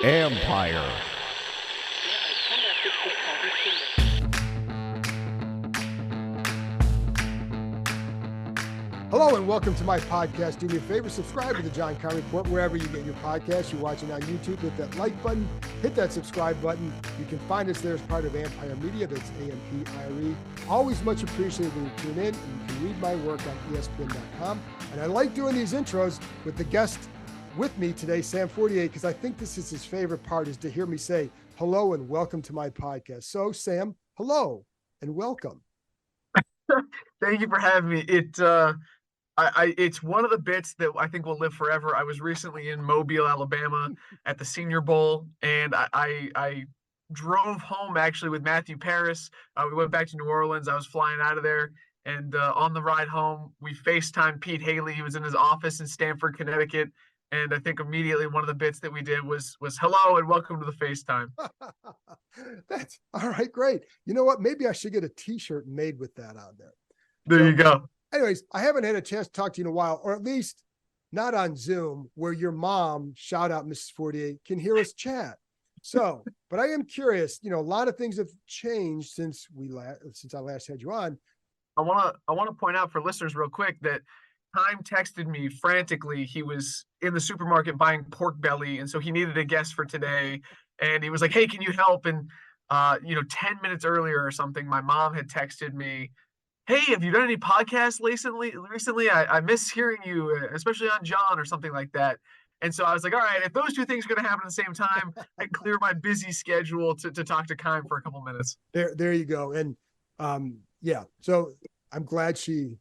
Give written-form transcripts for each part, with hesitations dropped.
Empire. Hello and welcome to my podcast. Do me a favor, subscribe to the John Conn Report wherever you get your podcasts. You're watching on YouTube, hit that like button, hit that subscribe button. You can find us there as part of Empire Media. That's AMPIRE. Always much appreciated when you tune in, and you can read my work on ESPN.com. And I like doing these intros with the guest with me today, Sam Fortier, because I think this is his favorite part, is to hear me say hello and welcome to my podcast. So, Sam, hello and welcome. Thank you for having me. It's one of the bits that I think will live forever. I was recently in Mobile, Alabama at the Senior Bowl, and I drove home actually with Matthew Paris. We went back to New Orleans. I was flying out of there, and on the ride home, we FaceTimed Pete Haley. He was in his office in Stamford, Connecticut, and I think immediately one of the bits that we did was hello and welcome to the FaceTime. That's all right, great. You know what? Maybe I should get a T-shirt made with that on there. There you go. Anyways, I haven't had a chance to talk to you in a while, or at least not on Zoom, where your mom, shout out Mrs. Fortier, can hear us chat. So, but I am curious, a lot of things have changed since I last had you on. I want to point out for listeners real quick that Time texted me frantically. He was in the supermarket buying pork belly, and so he needed a guest for today. And he was like, "Hey, can you help?" And 10 minutes earlier or something, my mom had texted me, "Hey, have you done any podcasts recently? I miss hearing you, especially on John," or something like that. And so I was like, all right, if those two things are going to happen at the same time, I can clear my busy schedule to talk to Kime for a couple minutes. There you go. And yeah, so I'm glad she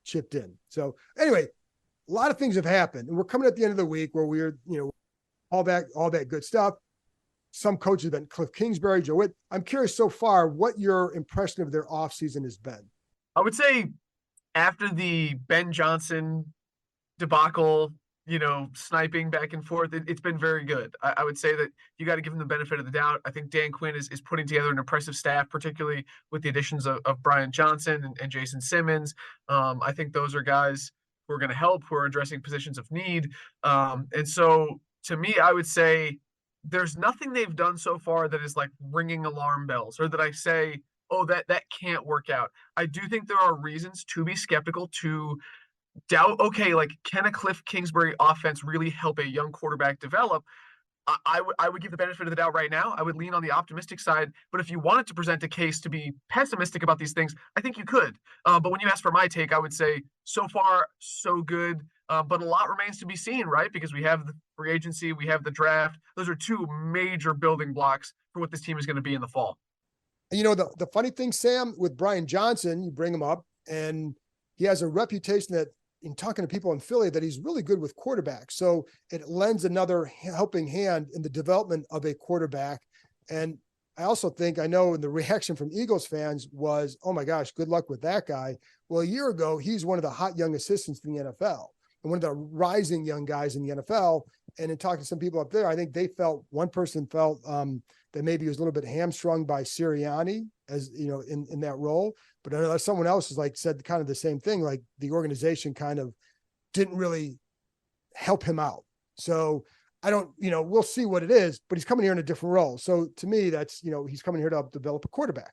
chipped in. So anyway, a lot of things have happened, and we're coming at the end of the week where we're, all that good stuff. Some coaches have been Cliff Kingsbury, Joe Witt. I'm curious so far what your impression of their offseason has been. I would say after the Ben Johnson debacle, sniping back and forth, it's been very good. I would say that you got to give him the benefit of the doubt. I think Dan Quinn is putting together an impressive staff, particularly with the additions of Brian Johnson and Jason Simmons. I think those are guys who are going to help, who are addressing positions of need. And so to me, I would say there's nothing they've done so far that is like ringing alarm bells, or that I say, oh, that can't work out. I do think there are reasons to be skeptical, to doubt, okay, like, can a Cliff Kingsbury offense really help a young quarterback develop? I would give the benefit of the doubt right now. I would lean on the optimistic side. But if you wanted to present a case to be pessimistic about these things, I think you could. But when you ask for my take, I would say so far, so good. But a lot remains to be seen, right? Because we have the free agency, we have the draft. Those are two major building blocks for what this team is going to be in the fall. The funny thing, Sam, with Brian Johnson, you bring him up, and he has a reputation that, in talking to people in Philly, that he's really good with quarterbacks. So it lends another helping hand in the development of a quarterback. And I also think, I know the reaction from Eagles fans was, oh my gosh, good luck with that guy. Well, a year ago, he's one of the hot young assistants in the NFL and one of the rising young guys in the NFL. And in talking to some people up there, I think one person felt that maybe he was a little bit hamstrung by Sirianni, as in that role. But I know someone else said kind of the same thing, like the organization kind of didn't really help him out. So I don't, we'll see what it is, but he's coming here in a different role. So to me, that's, he's coming here to help develop a quarterback.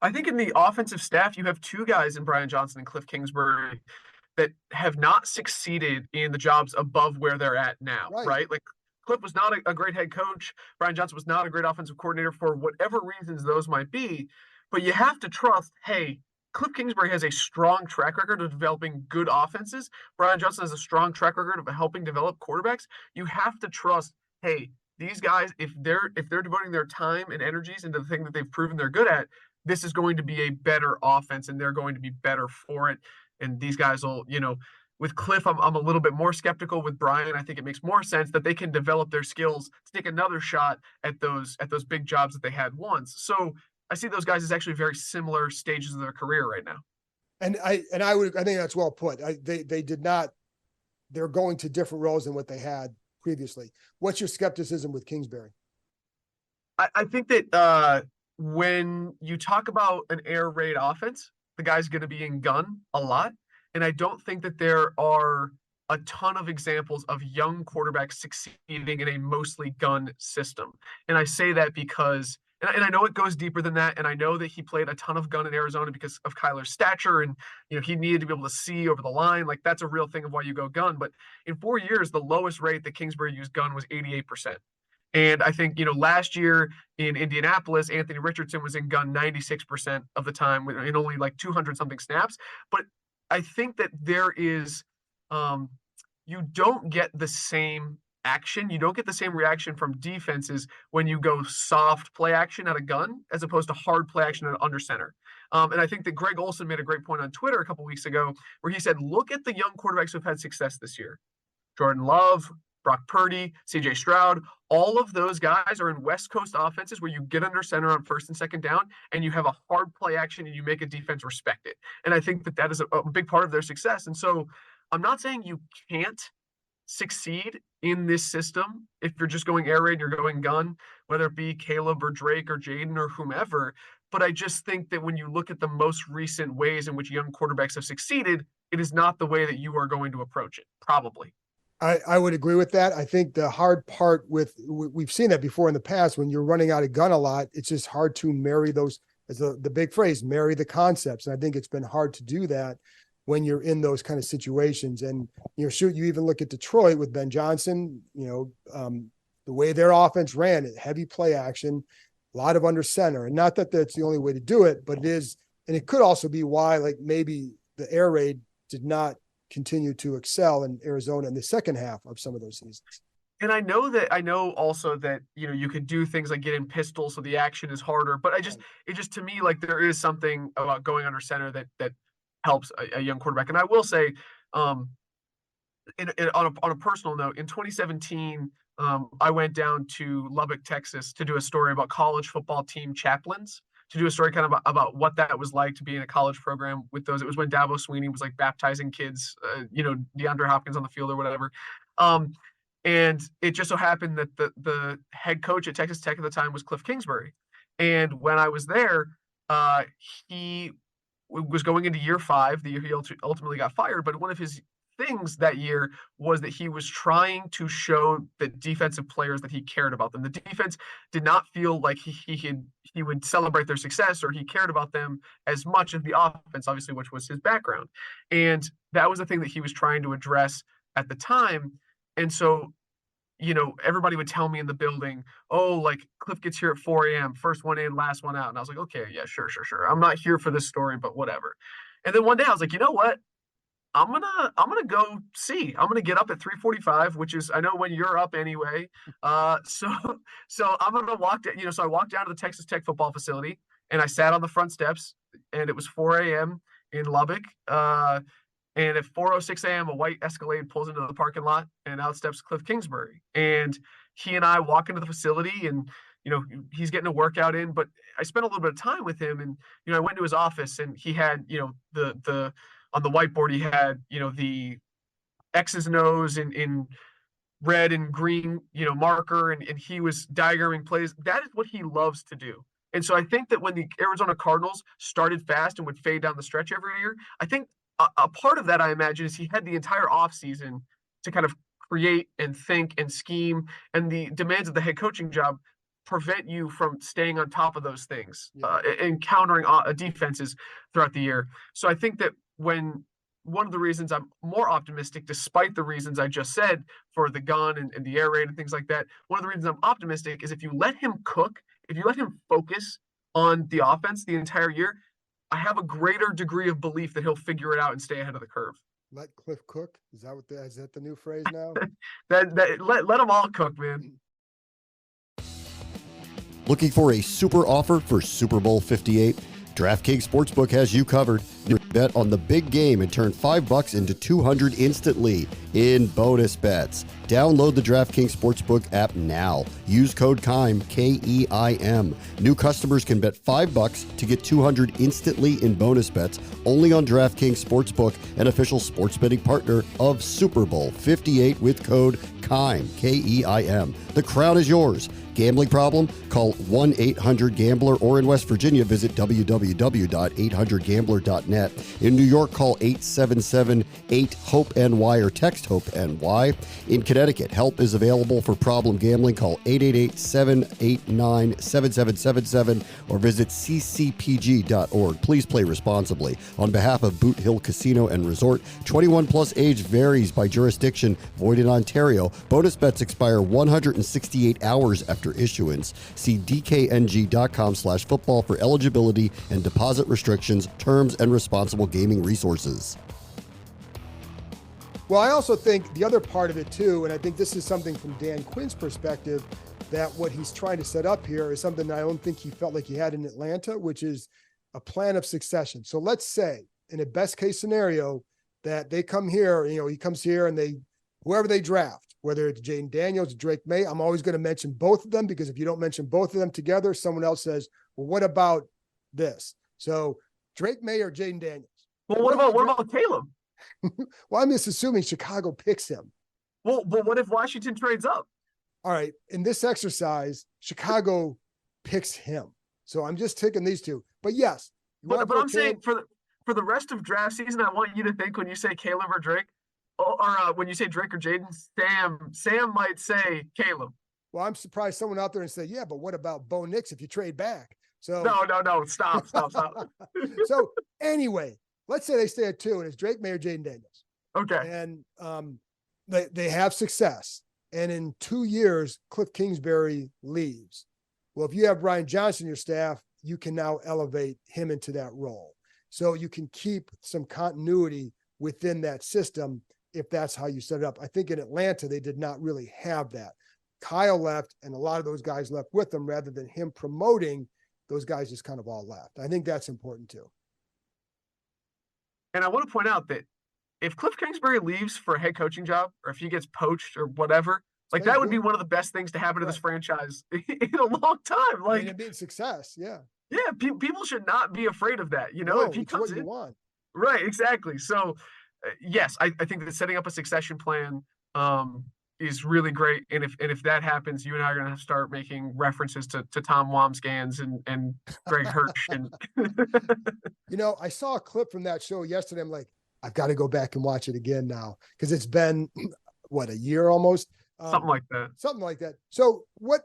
I think in the offensive staff, you have two guys in Brian Johnson and Cliff Kingsbury that have not succeeded in the jobs above where they're at now, right? Like, Cliff was not a great head coach. Brian Johnson was not a great offensive coordinator for whatever reasons those might be. But you have to trust, hey, Cliff Kingsbury has a strong track record of developing good offenses. Brian Johnson has a strong track record of helping develop quarterbacks. You have to trust, hey, these guys, if they're devoting their time and energies into the thing that they've proven they're good at, this is going to be a better offense, and they're going to be better for it. And these guys will, with Cliff, I'm a little bit more skeptical. With Brian, I think it makes more sense that they can develop their skills to take another shot at those big jobs that they had once. So I see those guys as actually very similar stages of their career right now. And I think that's well put. They did not. They're going to different roles than what they had previously. What's your skepticism with Kingsbury? I think that when you talk about an air raid offense, the guy's going to be in gun a lot. And I don't think that there are a ton of examples of young quarterbacks succeeding in a mostly gun system. And I say that because, and I know it goes deeper than that, and I know that he played a ton of gun in Arizona because of Kyler's stature, and he needed to be able to see over the line. Like, that's a real thing of why you go gun. But in 4 years, the lowest rate that Kingsbury used gun was 88%. And I think, last year in Indianapolis, Anthony Richardson was in gun 96% of the time in only like 200 something snaps. But I think that there is, you don't get the same action. You don't get the same reaction from defenses when you go soft play action at a gun as opposed to hard play action at under center. And I think that Greg Olson made a great point on Twitter a couple weeks ago where he said, look at the young quarterbacks who've had success this year. Jordan Love, Brock Purdy, CJ Stroud, all of those guys are in West Coast offenses where you get under center on first and second down and you have a hard play action and you make a defense respect it. And I think that that is a big part of their success. And so I'm not saying you can't succeed in this system if you're just going air raid and you're going gun, whether it be Caleb or Drake or Jaden or whomever. But I just think that when you look at the most recent ways in which young quarterbacks have succeeded, it is not the way that you are going to approach it, probably. I would agree with that. I think the hard part we've seen that before in the past, when you're running out of gun a lot, it's just hard to marry those, as the big phrase, marry the concepts. And I think it's been hard to do that when you're in those kind of situations. And, you even look at Detroit with Ben Johnson, the way their offense ran it, heavy play action, a lot of under center. And not that that's the only way to do it, but it is. And it could also be why, like, maybe the air raid did not continue to excel in Arizona in the second half of some of those seasons. And I know also that, you could do things like get in pistols, so the action is harder, but it just, to me, like, there is something about going under center that helps a young quarterback. And I will say, on a personal note, in 2017, I went down to Lubbock, Texas to do a story about college football team chaplains, to do a story kind of about what that was like to be in a college program with those. It was when Dabo Swinney was like baptizing kids, DeAndre Hopkins on the field or whatever. And it just so happened that the head coach at Texas Tech at the time was Cliff Kingsbury. And when I was there, he was going into year 5, the year he ultimately got fired. But one of his things that year was that he was trying to show the defensive players that he cared about them. The defense did not feel like he would celebrate their success or he cared about them as much as the offense, obviously, which was his background. And that was the thing that he was trying to address at the time. And so, everybody would tell me in the building, oh, like, Cliff gets here at 4 a.m., first one in, last one out. And I was like, okay, yeah, sure. I'm not here for this story, but whatever. And then one day I was like, you know what? I'm gonna go see. I'm gonna get up at 3:45, which is, I know when you're up anyway. So I'm gonna walk down, so I walked down to the Texas Tech football facility and I sat on the front steps, and it was 4 a.m. in Lubbock. And at 4:06 a.m., a white Escalade pulls into the parking lot, and out steps Cliff Kingsbury. And he and I walk into the facility, and he's getting a workout in. But I spent a little bit of time with him, and I went to his office, and he had the on the whiteboard, he had, the X's and O's in red and green, marker, and he was diagramming plays. That is what he loves to do. And so I think that when the Arizona Cardinals started fast and would fade down the stretch every year, I think a part of that, I imagine, is he had the entire offseason to kind of create and think and scheme, and the demands of the head coaching job prevent you from staying on top of those things, and countering defenses throughout the year. So I think that one of the reasons I'm more optimistic, despite the reasons I just said for the gun and the air raid and things like that, one of the reasons I'm optimistic is if you let him cook, if you let him focus on the offense the entire year, I have a greater degree of belief that he'll figure it out and stay ahead of the curve. Let Cliff cook? Is that the new phrase now? Let them all cook, man. Looking for a super offer for Super Bowl 58? DraftKings Sportsbook has you covered. Bet on the big game and turn $5 into $200 instantly in bonus bets. Download the DraftKings Sportsbook app now. Use code KEIM, K-E-I-M. New customers can bet $5 to get $200 instantly in bonus bets only on DraftKings Sportsbook, an official sports betting partner of Super Bowl 58 with code KEIM, K-E-I-M. The crown is yours. Gambling problem? Call 1-800-GAMBLER, or in West Virginia, visit www.800gambler.net. In New York, call 877-8-HOPE-NY or text HOPE-NY. In Connecticut, help is available for problem gambling. Call 888-789-7777 or visit ccpg.org. Please play responsibly. On behalf of Boot Hill Casino and Resort, 21 plus age varies by jurisdiction, void in Ontario. Bonus bets expire 168 hours after issuance. See dkng.com/football for eligibility and deposit restrictions, terms, and responsible gaming resources. Well, I also think the other part of it too, and I think this is something from Dan Quinn's perspective, that what he's trying to set up here is something that I don't think he felt like he had in Atlanta, which is a plan of succession. So let's say in a best case scenario that they come here, he comes here and whoever they draft, whether it's Jaden Daniels, Drake May, I'm always going to mention both of them, because if you don't mention both of them together, someone else says, well, what about this? So Drake May or Jaden Daniels? Well, what about Caleb? Well, I'm just assuming Chicago picks him. Well, but what if Washington trades up? All right. In this exercise, Chicago picks him. So I'm just taking these two. But yes. But I'm saying for the rest of draft season, I want you to think when you say Caleb or Drake, or when you say Drake or Jaden, Sam might say Caleb. Well, I'm surprised someone out there and say, yeah, but what about Bo Nix if you trade back? So no, stop. So anyway, let's say they stay at 2 and it's Drake May or Jaden Daniels. Okay. And they have success. And in 2 years, Cliff Kingsbury leaves. Well, if you have Brian Johnson, your staff, you can now elevate him into that role. So you can keep some continuity within that system if that's how you set it up. I think in Atlanta, they did not really have that. Kyle left, and a lot of those guys left with him rather than him promoting. Those guys just kind of all left. I think that's important too. And I want to point out that if Cliff Kingsbury leaves for a head coaching job, or if he gets poached or whatever, like that would be one of the best things to happen to this franchise in a long time. Like, it'd be a success. Yeah. Yeah. People should not be afraid of that. No, if he comes what you want. Right. Exactly. So yes, I think that setting up a succession plan is really great. And if that happens, you and I are going to have to start making references to Tom Wamsgans and Greg Hirsch. And I saw a clip from that show yesterday. I'm like, I've got to go back and watch it again now, because it's been a year almost. Something like that. So what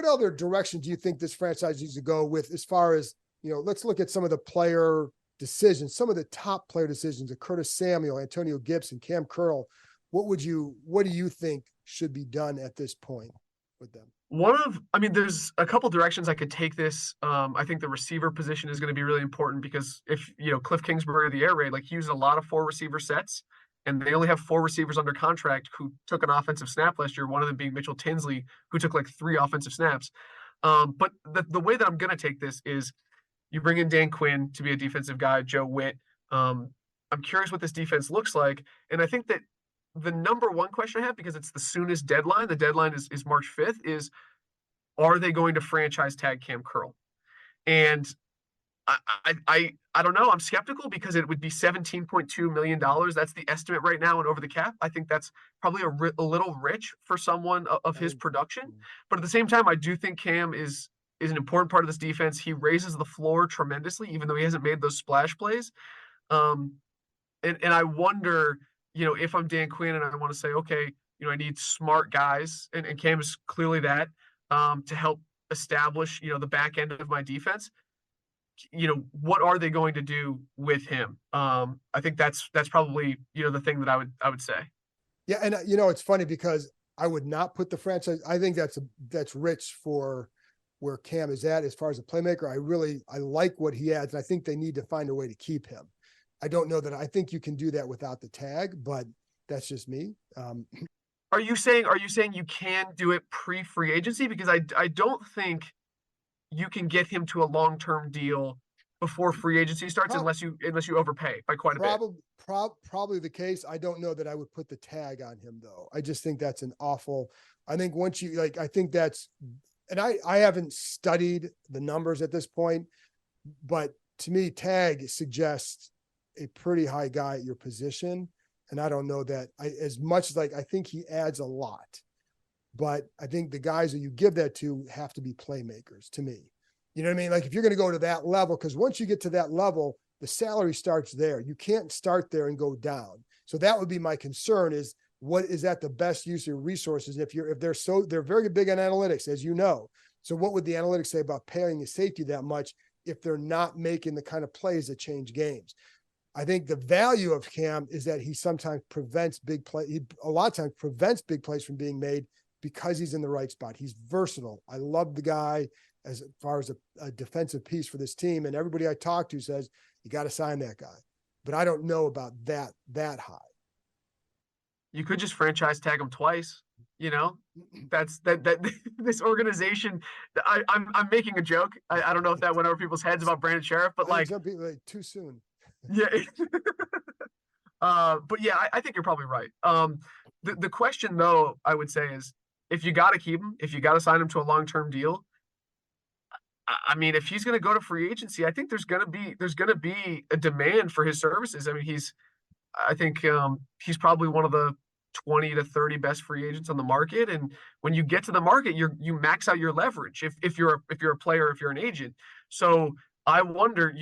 other direction do you think this franchise needs to go with, as far as, let's look at some of the player decisions, some of the top player decisions of Curtis Samuel, Antonio Gibson, Cam Curl. What do you think should be done at this point with them? There's a couple directions I could take this. I think the receiver position is going to be really important, because if, Cliff Kingsbury, the air raid, he used a lot of 4 receiver sets, and they only have 4 receivers under contract who took an offensive snap last year, one of them being Mitchell Tinsley, who took 3 offensive snaps. But the way that I'm going to take this is you bring in Dan Quinn to be a defensive guy, Joe Witt. I'm curious what this defense looks like. And I think that the number one question I have, because it's the soonest deadline, the deadline is March 5th, is are they going to franchise tag Cam Curl? And I don't know. I'm skeptical, because it would be $17.2 million. That's the estimate right now and over the cap. I think that's probably a little rich for someone of his production. But at the same time, I do think Cam is an important part of this defense. He raises the floor tremendously, even though he hasn't made those splash plays. And I wonder, if I'm Dan Quinn and I want to say, okay, I need smart guys, and Cam is clearly that, to help establish, the back end of my defense. What are they going to do with him? I think that's probably, the thing that I would say. Yeah. And it's funny, because I would not put the franchise. I think that's rich for where Cam is at as far as a playmaker. I like what he adds, and I think they need to find a way to keep him. I don't know that I think you can do that without the tag, but that's just me. Are you saying you can do it pre-free agency? Because I don't think you can get him to a long-term deal before free agency starts, unless you overpay by quite a bit. Probably the case. I don't know that I would put the tag on him, though. I just think that's I think once you I think that's, and I haven't studied the numbers at this point, but to me, tag suggests a pretty high guy at your position. And I don't know that as much as I think he adds a lot. But I think the guys that you give that to have to be playmakers to me. You know what I mean? Like if you're going to go to that level, because once you get to that level, the salary starts there. You can't start there and go down. So that would be my concern is what is that the best use of your resources? If they're very big on analytics, as you know. So what would the analytics say about paying the safety that much if they're not making the kind of plays that change games? I think the value of Cam is that he sometimes prevents big play. He a lot of times prevents big plays from being made because he's in the right spot. He's versatile. I love the guy as far as a defensive piece for this team. And everybody I talk to says, you got to sign that guy. But I don't know about that high. You could just franchise tag him twice. You know, that's that this organization. I'm making a joke. I don't know if that went over people's heads about Brandon Sheriff, but like some people too soon. Yeah. But yeah, I think you're probably right. The question though, I would say is if you got to keep him, if you got to sign him to a long-term deal, I mean, if he's going to go to free agency, I think there's going to be a demand for his services. I mean, I think he's probably one of the 20 to 30 best free agents on the market. And when you get to the market, you max out your leverage if you're a player, if you're an agent. So I wonder,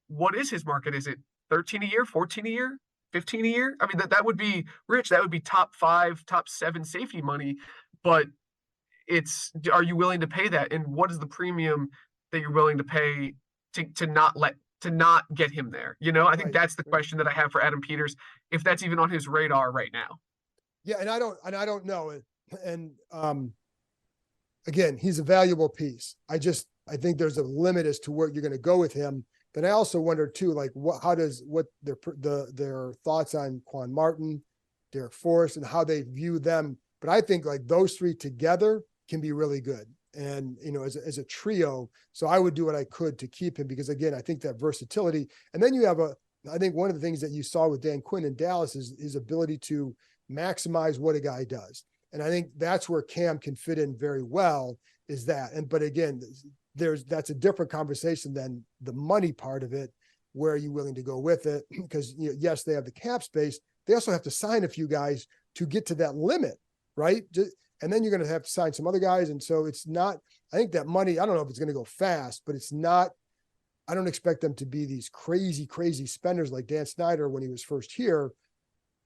what is his market? Is it 13 a year, 14 a year, 15 a year? I mean, that would be rich. That would be top 5, top 7 safety money. But are you willing to pay that? And what is the premium that you're willing to pay to not get him there? I think that's the question that I have for Adam Peters, if that's even on his radar right now. Yeah, and I don't know. And again, he's a valuable piece. I think there's a limit as to where you're going to go with him. But I also wonder too, like what their thoughts on Quan Martin, Derek Forrest, and how they view them. But I think like those three together can be really good. And, as a trio. So I would do what I could to keep him because again, I think that versatility. And then you have I think one of the things that you saw with Dan Quinn in Dallas is his ability to maximize what a guy does. And I think that's where Cam can fit in very well is that. But again, that's a different conversation than the money part of it. Where are you willing to go with it? Because yes, they have the cap space. They also have to sign a few guys to get to that limit, right? And then you're going to have to sign some other guys. And so it's not, I think that money, I don't know if it's going to go fast, but it's not, I don't expect them to be these crazy, crazy spenders like Dan Snyder when he was first here.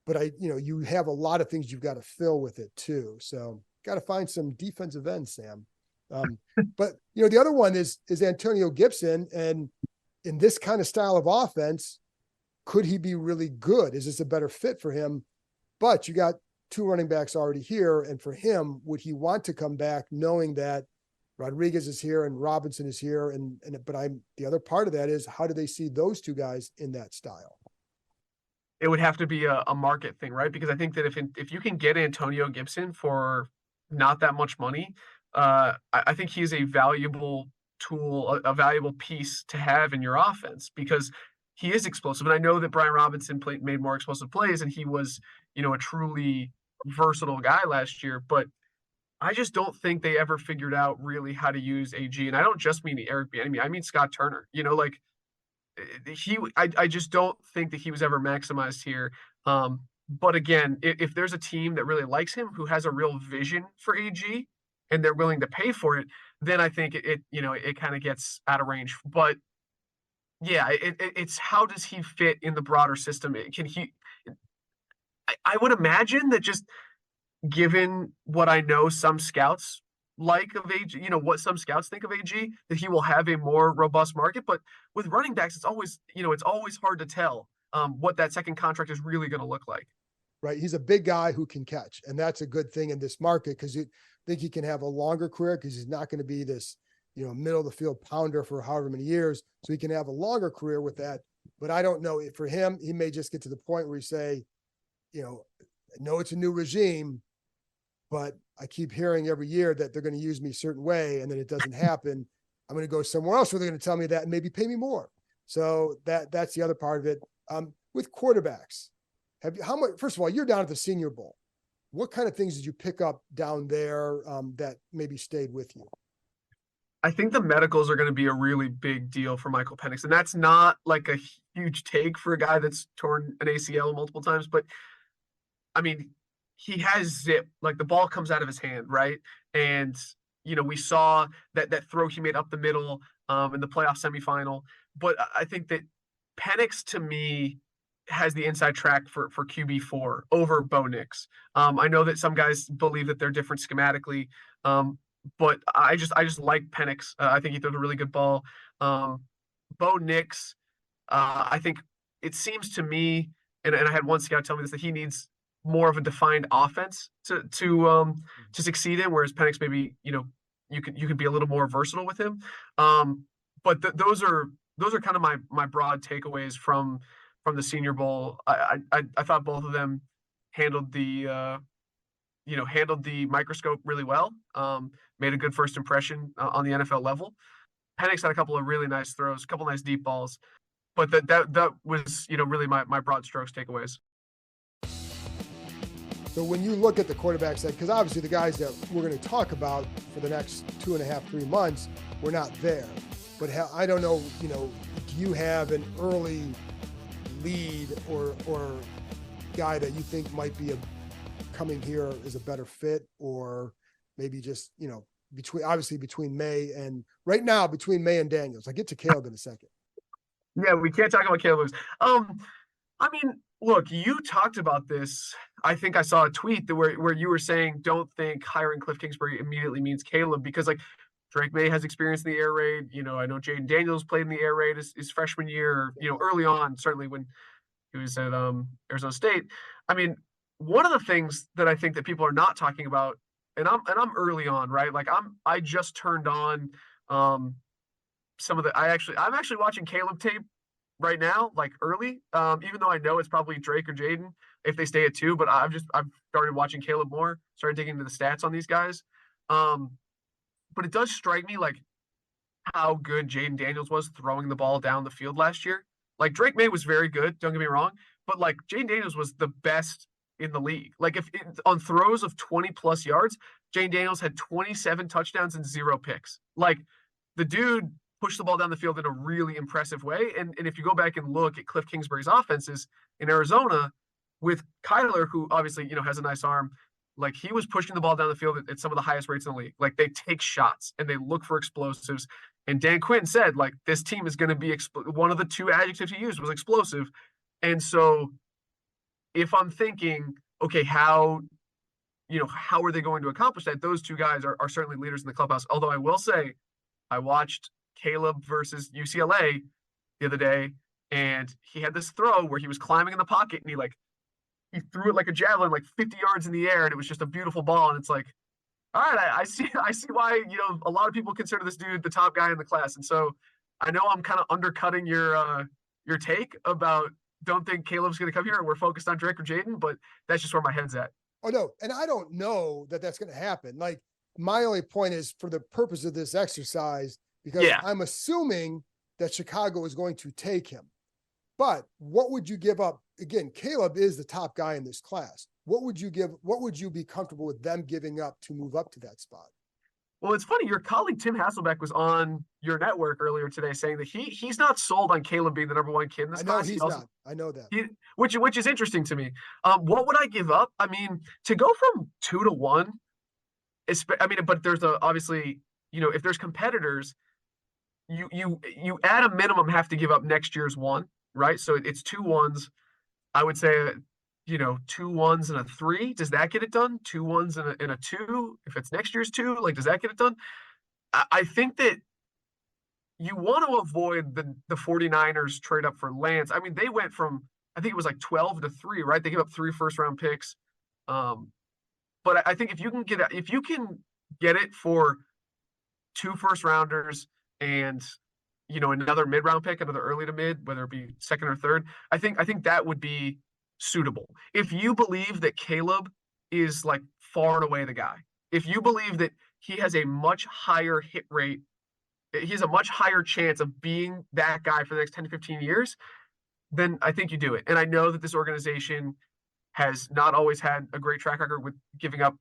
But you have a lot of things you've got to fill with it too. So got to find some defensive ends, Sam. But the other one is Antonio Gibson. And in this kind of style of offense, could he be really good? Is this a better fit for him? But you got 2 running backs already here. And for him, would he want to come back knowing that Rodriguez is here and Robinson is here? But the other part of that is how do they see those 2 guys in that style? It would have to be a market thing, right? Because I think that if you can get Antonio Gibson for not that much money, I think he's a valuable tool, a valuable piece to have in your offense because he is explosive. And I know that Brian Robinson made more explosive plays and he was, a truly versatile guy last year, but I just don't think they ever figured out really how to use AG. And I don't just mean Eric Bieniemy, I mean Scott Turner, I just don't think that he was ever maximized here. But again, if there's a team that really likes him, who has a real vision for AG and they're willing to pay for it, then I think it kind of gets out of range. But yeah, it's how does he fit in the broader system? I would imagine that just given what I know, some scouts like of AG, what some scouts think of AG, that he will have a more robust market. But with running backs, it's always hard to tell what that second contract is really going to look like. Right. He's a big guy who can catch. And that's a good thing in this market because you think he can have a longer career because he's not going to be this, middle of the field pounder for however many years. So he can have a longer career with that. But I don't know for him, he may just get to the point where he say, I know it's a new regime, but I keep hearing every year that they're going to use me a certain way. And then it doesn't happen. I'm going to go somewhere else where they're going to tell me that and maybe pay me more. So that's the other part of it. With quarterbacks, first of all, you're down at the Senior Bowl. What kind of things did you pick up down there that maybe stayed with you? I think the medicals are going to be a really big deal for Michael Penix. And that's not like a huge take for a guy that's torn an ACL multiple times. But I mean, he has zip, like the ball comes out of his hand, right? And we saw that throw he made up the middle in the playoff semifinal. But I think that Penix to me has the inside track for QB4 over Bo Nix. I know that some guys believe that they're different schematically, but I just like Penix. I think he throws a really good ball. Bo Nix, I think it seems to me, and I had one scout tell me this, that he needs more of a defined offense to succeed in, whereas Penix maybe you could be a little more versatile with him. But those are kind of my broad takeaways from the Senior Bowl. I thought both of them handled the microscope really well. Made a good first impression on the NFL level. Penix had a couple of really nice throws, a couple nice deep balls, but that was really my broad strokes takeaways. So when you look at the quarterbacks, because obviously the guys that we're going to talk about for the next 2.5, 3 months, we're not there. But I don't know, do you have an early lead or guy that you think might be coming here is a better fit, or maybe just, between May and right now between May and Daniels? I'll get to Caleb in a second. Yeah, we can't talk about Caleb. I mean, look, you talked about this. I think I saw a tweet where you were saying don't think hiring Cliff Kingsbury immediately means Caleb, because like Drake May has experience in the air raid. I know Jaden Daniels played in the air raid his freshman year, early on, certainly when he was at Arizona State. I mean, one of the things that I think that people are not talking about, and I'm early on, right? Like I just turned on some of the I'm actually watching Caleb tape right now, like early, even though I know it's probably Drake or Jaden if they stay at 2, but I've started watching Caleb more, started digging into the stats on these guys. But it does strike me like how good Jaden Daniels was throwing the ball down the field last year. Like Drake May was very good, don't get me wrong, but like Jaden Daniels was the best in the league. Like on throws of 20 plus yards, Jaden Daniels had 27 touchdowns and 0 picks. Like the dude pushed the ball down the field in a really impressive way. And if you go back and look at Cliff Kingsbury's offenses in Arizona with Kyler, who obviously, has a nice arm, like he was pushing the ball down the field at some of the highest rates in the league. Like they take shots and they look for explosives. And Dan Quinn said, like, this team is going to be one of the 2 adjectives he used was explosive. And so if I'm thinking, okay, how are they going to accomplish that? Those 2 guys are certainly leaders in the clubhouse. Although I will say, I watched Caleb versus UCLA the other day, and he had this throw where he was climbing in the pocket and he threw it like a javelin, like 50 yards in the air, and it was just a beautiful ball. And it's like, all right, I see why, a lot of people consider this dude the top guy in the class. And so I know I'm kind of undercutting your take about don't think Caleb's going to come here and we're focused on Drake or Jaden, but that's just where my head's at. Oh, no. And I don't know that that's going to happen. Like my only point is for the purpose of this exercise, because I'm assuming that Chicago is going to take him. But what would you give up? Again, Caleb is the top guy in this class. What would you be comfortable with them giving up to move up to that spot? Well, it's funny. Your colleague Tim Hasselbeck was on your network earlier today saying that he's not sold on Caleb being the number 1 kid in this class. He's not. I know that. Which is interesting to me. What would I give up? I mean, to go from 2 to 1, but there's obviously, if there's competitors, you at a minimum have to give up next year's 1, right? So it's 2 1s. I would say, 2 1s and a 3. Does that get it done? 2 1s and a 2. If it's next year's 2, like, does that get it done? I think that you want to avoid the 49ers trade up for Lance. I mean, they went from, I think it was like 12 to 3, right? They gave up 3 first-round picks. But I think if you can get it for 2 first-rounders and another mid-round pick, another early to mid, whether it be second or third, I think that would be suitable. If you believe that Caleb is like far and away the guy, if you believe that he has a much higher hit rate, he has a much higher chance of being that guy for the next 10 to 15 years, then I think you do it. And I know that this organization has not always had a great track record with giving up,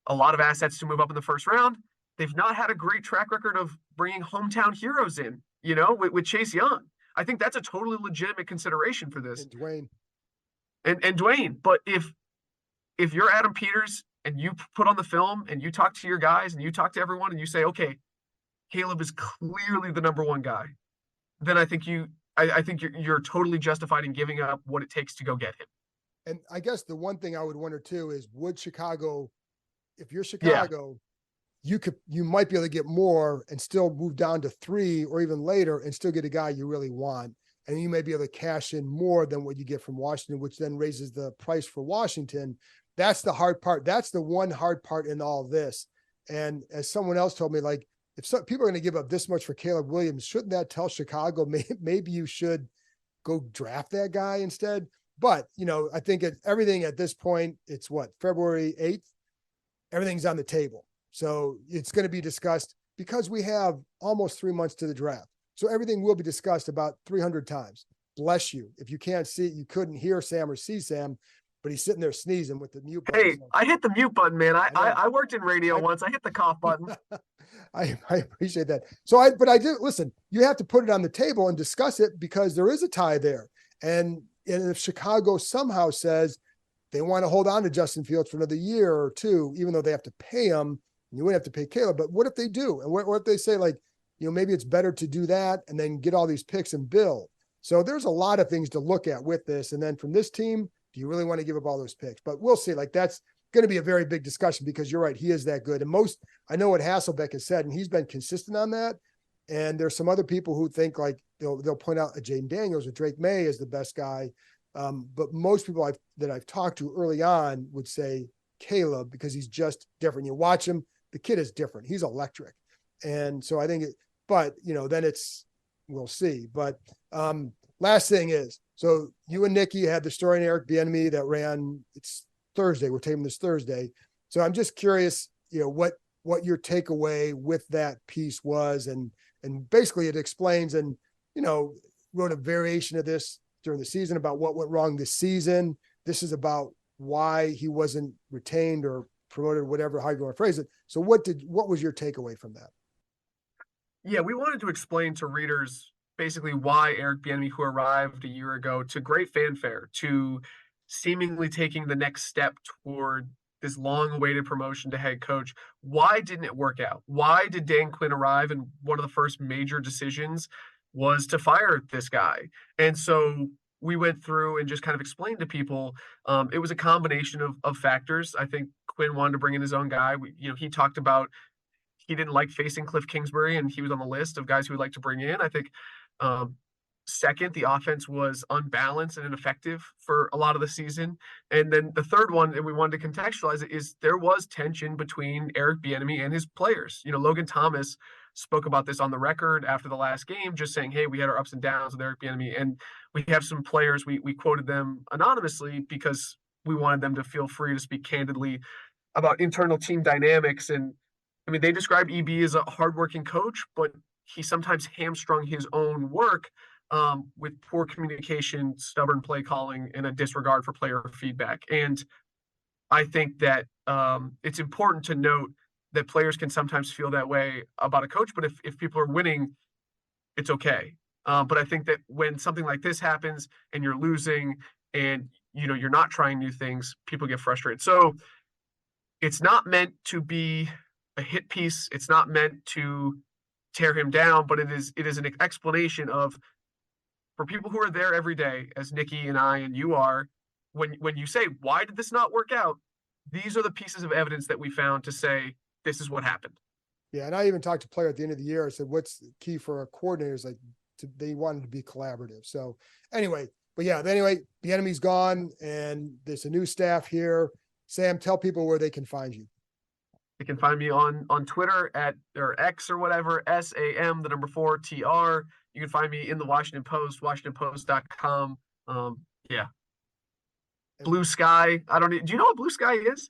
a lot of assets to move up in the first round. They've not had a great track record of bringing hometown heroes in, with Chase Young. I think that's a totally legitimate consideration for this. And Dwayne. And Dwayne. But if if you're Adam Peters and you put on the film and you talk to your guys and you talk to everyone and you say, okay, Caleb is clearly the number one guy, then I think you're totally justified in giving up what it takes to go get him. And I guess the one thing I would wonder too is, would Chicago, if you're Yeah. Chicago, you might be able to get more and still move down to 3 or even later and still get a guy you really want. And you may be able to cash in more than what you get from Washington, which then raises the price for Washington. That's the hard part. That's the one hard part in all this. And as someone else told me, like, if some people are going to give up this much for Caleb Williams, shouldn't that tell Chicago maybe you should go draft that guy instead? But, I think everything at this point, it's what, February 8th, everything's on the table. So it's going to be discussed because we have almost 3 months to the draft. So everything will be discussed about 300 times. Bless you. If you can't see it, you couldn't hear Sam or see Sam, but he's sitting there sneezing with the mute button. Hey, I hit the mute button, man. I worked in radio once. I hit the cough button. I appreciate that. But I do, listen, you have to put it on the table and discuss it because there is a tie there. And if Chicago somehow says they want to hold on to Justin Fields for another year or two, even though they have to pay him, you wouldn't have to pay Caleb, but what if they do? And what if they say, like, maybe it's better to do that and then get all these picks and build. So there's a lot of things to look at with this. And then from this team, do you really want to give up all those picks? But we'll see. Like, that's going to be a very big discussion because you're right. He is that good. And I know what Hasselbeck has said, and he's been consistent on that. And there's some other people who think, like, they'll point out Jaden Daniels or Drake May is the best guy. But most people that I've talked to early on would say Caleb because he's just different. You watch him, the kid is different. He's electric. And so I think then we'll see. But last thing is, so you and Nikki had the story in Eric Bieniemy that ran, it's Thursday. We're taping this Thursday. So I'm just curious, what your takeaway with that piece was. And basically it explains and, wrote a variation of this during the season about what went wrong this season. This is about why he wasn't retained or promoted, whatever, how you want to phrase it. So what was your takeaway from that? Yeah, we wanted to explain to readers basically why Eric Bieniemy, who arrived a year ago to great fanfare, to seemingly taking the next step toward this long-awaited promotion to head coach, why didn't it work out? Why did Dan Quinn arrive and one of the first major decisions was to fire this guy? And so we went through and just kind of explained to people, it was a combination of factors. I think Quinn wanted to bring in his own guy. He talked about he didn't like facing Cliff Kingsbury, and he was on the list of guys who would like to bring in. I think second, the offense was unbalanced and ineffective for a lot of the season. And then the third one, and we wanted to contextualize it, is there was tension between Eric Bieniemy and his players. Logan Thomas spoke about this on the record after the last game, just saying, hey, we had our ups and downs with Eric Bieniemy. And we have some players, we quoted them anonymously because we wanted them to feel free to speak candidly about internal team dynamics. And I mean, they described EB as a hardworking coach, but he sometimes hamstrung his own work with poor communication, stubborn play calling, and a disregard for player feedback. And I think that it's important to note that players can sometimes feel that way about a coach, but if people are winning, it's okay. But I think that when something like this happens and you're losing and you're not trying new things, people get frustrated. So it's not meant to be a hit piece. It's not meant to tear him down, but it is an explanation of, for people who are there every day, as Nikki and I and you are, when you say, why did this not work out? These are the pieces of evidence that we found to say, this is what happened. Yeah. And I even talked to a player at the end of the year. I said, what's the key for our coordinators? Like, they wanted to be collaborative. So anyway, Bieniemy's gone and there's a new staff here. Sam, tell people where they can find you. You can find me on Twitter or X or whatever, SAM4TR. You can find me in the Washington Post, WashingtonPost.com. Yeah. Blue Sky. Do you know what Blue Sky is?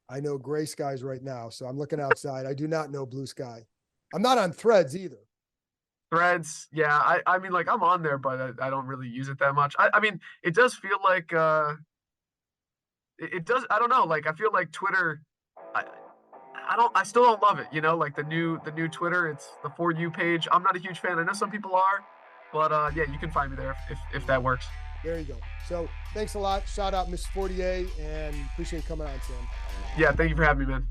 I know gray skies right now, so I'm looking outside. I do not know Blue Sky. I'm not on Threads either. Threads, yeah. I mean, like, I'm on there, but I don't really use it that much. I mean, it does feel like it does. I don't know. Like, I feel like Twitter. I still don't love it. Like the new Twitter. It's the For You page. I'm not a huge fan. I know some people are, but yeah, you can find me there if that works. There you go. So thanks a lot. Shout out Miss Fortier, and appreciate you coming on, Sam. Yeah, thank you for having me, man.